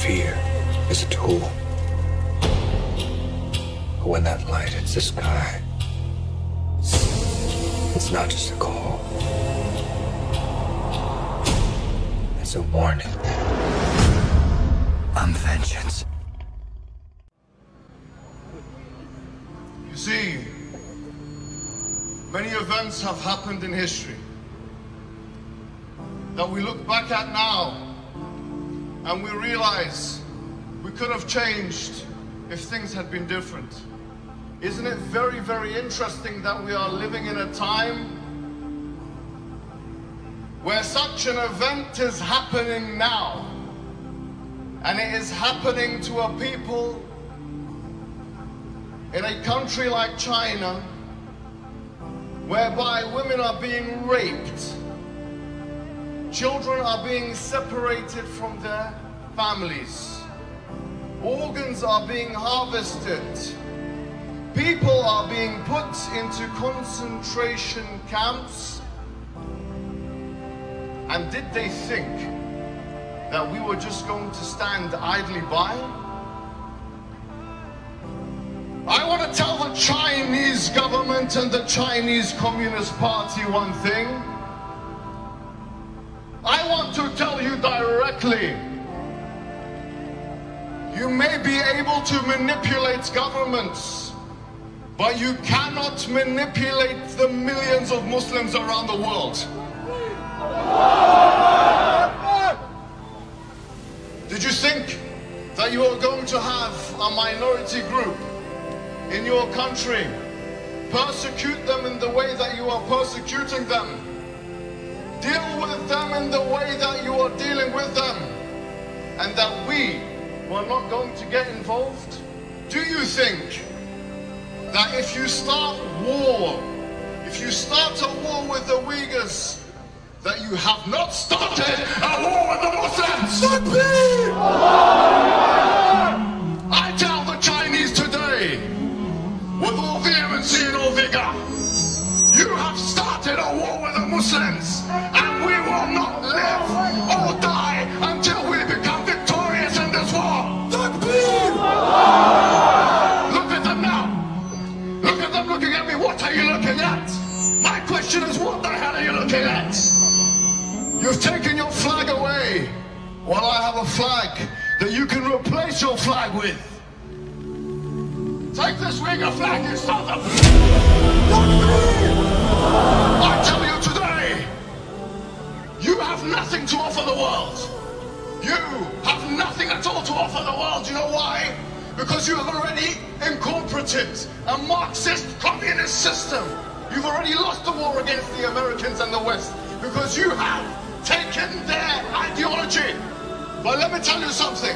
fear is a tool. But when that light hits the sky, it's not just a call. It's a warning. I'm vengeance. You see, many events have happened in history that we look back at now and we realize we could have changed if things had been different. Isn't it very, very interesting that we are living in a time where such an event is happening now, and it is happening to a people in a country like China, whereby women are being raped, children are being separated from their families, organs are being harvested, people are being put into concentration camps. And did they think that we were just going to stand idly by? I want to tell the Chinese government and the Chinese Communist Party one thing. I want to tell you directly, you may be able to manipulate governments, but you cannot manipulate the millions of Muslims around the world. Did you think that you are going to have a minority group in your country persecute them in the way that you are persecuting them, deal with them in the way that you are dealing with them, and that we were not going to get involved? Do you think that if you start war, if you start a war with the Uyghurs, that you have not started a war with the Muslims? I tell the Chinese today, with all vehemency and all vigor, you have started a war with the Muslims, and we will not live or die until we become victorious in this war. Look at them now. Look at them looking at me. What are you looking at? My question is, what the hell are you looking at? You've taken your flag away, while I have a flag that you can replace your flag with. Take this Uyghur flag, you son of... I tell you today, you have nothing to offer the world. You have nothing at all to offer the world. You know why? Because you have already incorporated a Marxist communist system. You've already lost the war against the Americans and the West, because you have taken their ideology. But let me tell you something.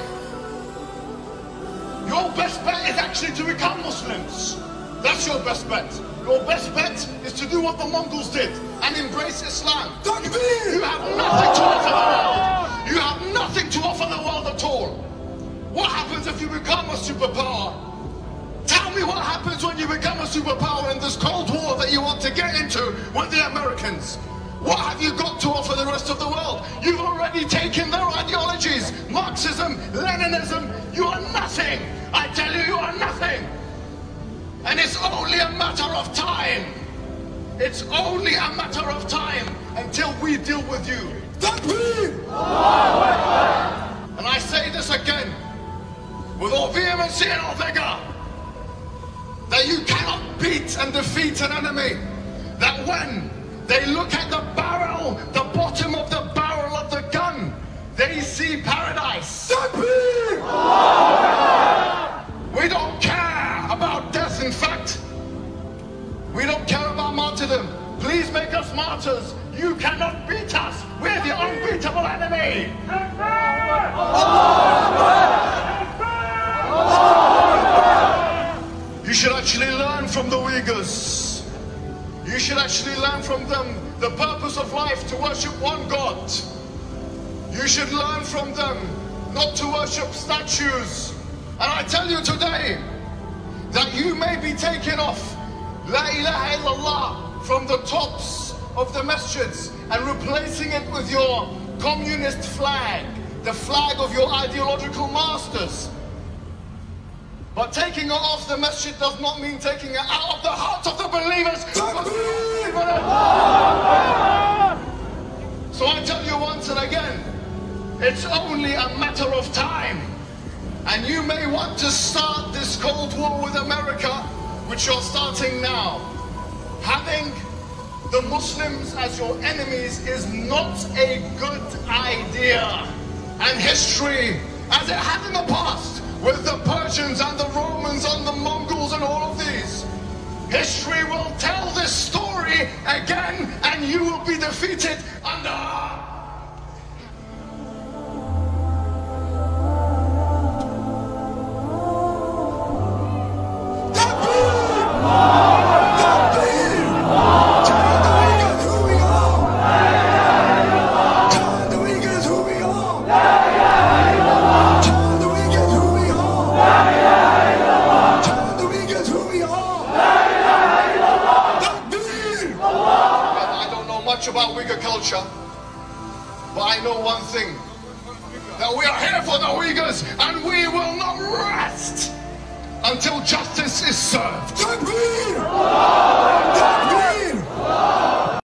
Your best bet is actually to become Muslims. That's your best bet. Your best bet is to do what the Mongols did and embrace Islam. You have nothing to offer the world. You have nothing to offer the world at all. What happens if you become a superpower? Tell me what happens when you become a superpower in this Cold War that you want to get into with the Americans. What have you got to offer the rest of the world? You've already taken their ideologies. Marxism, Leninism, you are nothing. I tell you, you are nothing. And it's only a matter of time. It's only a matter of time until we deal with you. And I say this again, with all vehemency and all vigor, that you cannot beat and defeat an enemy that when they look at the barrel, the bottom of the barrel of the gun, they see paradise. We don't care about death, in fact. We don't care about martyrdom. Please make us martyrs. You cannot beat us. We're the unbeatable enemy. You should actually learn from the Uyghurs. You should actually learn from them the purpose of life, to worship one God. You should learn from them not to worship statues. And I tell you today that you may be taken off La ilaha illallah from the tops of the masjids and replacing it with your communist flag, the flag of your ideological masters. But taking it off the masjid does not mean taking it out of the hearts of the believers. So I tell you once and again, it's only a matter of time. And you may want to start this Cold War with America, which you're starting now. Having the Muslims as your enemies is not a good idea. And history, as it had in the past, with the Persians and the Romans and the Mongols and all of these, history will tell this story again, and you will be defeated under... about Uyghur culture, but I know one thing, that we are here for the Uyghurs and we will not rest until justice is served.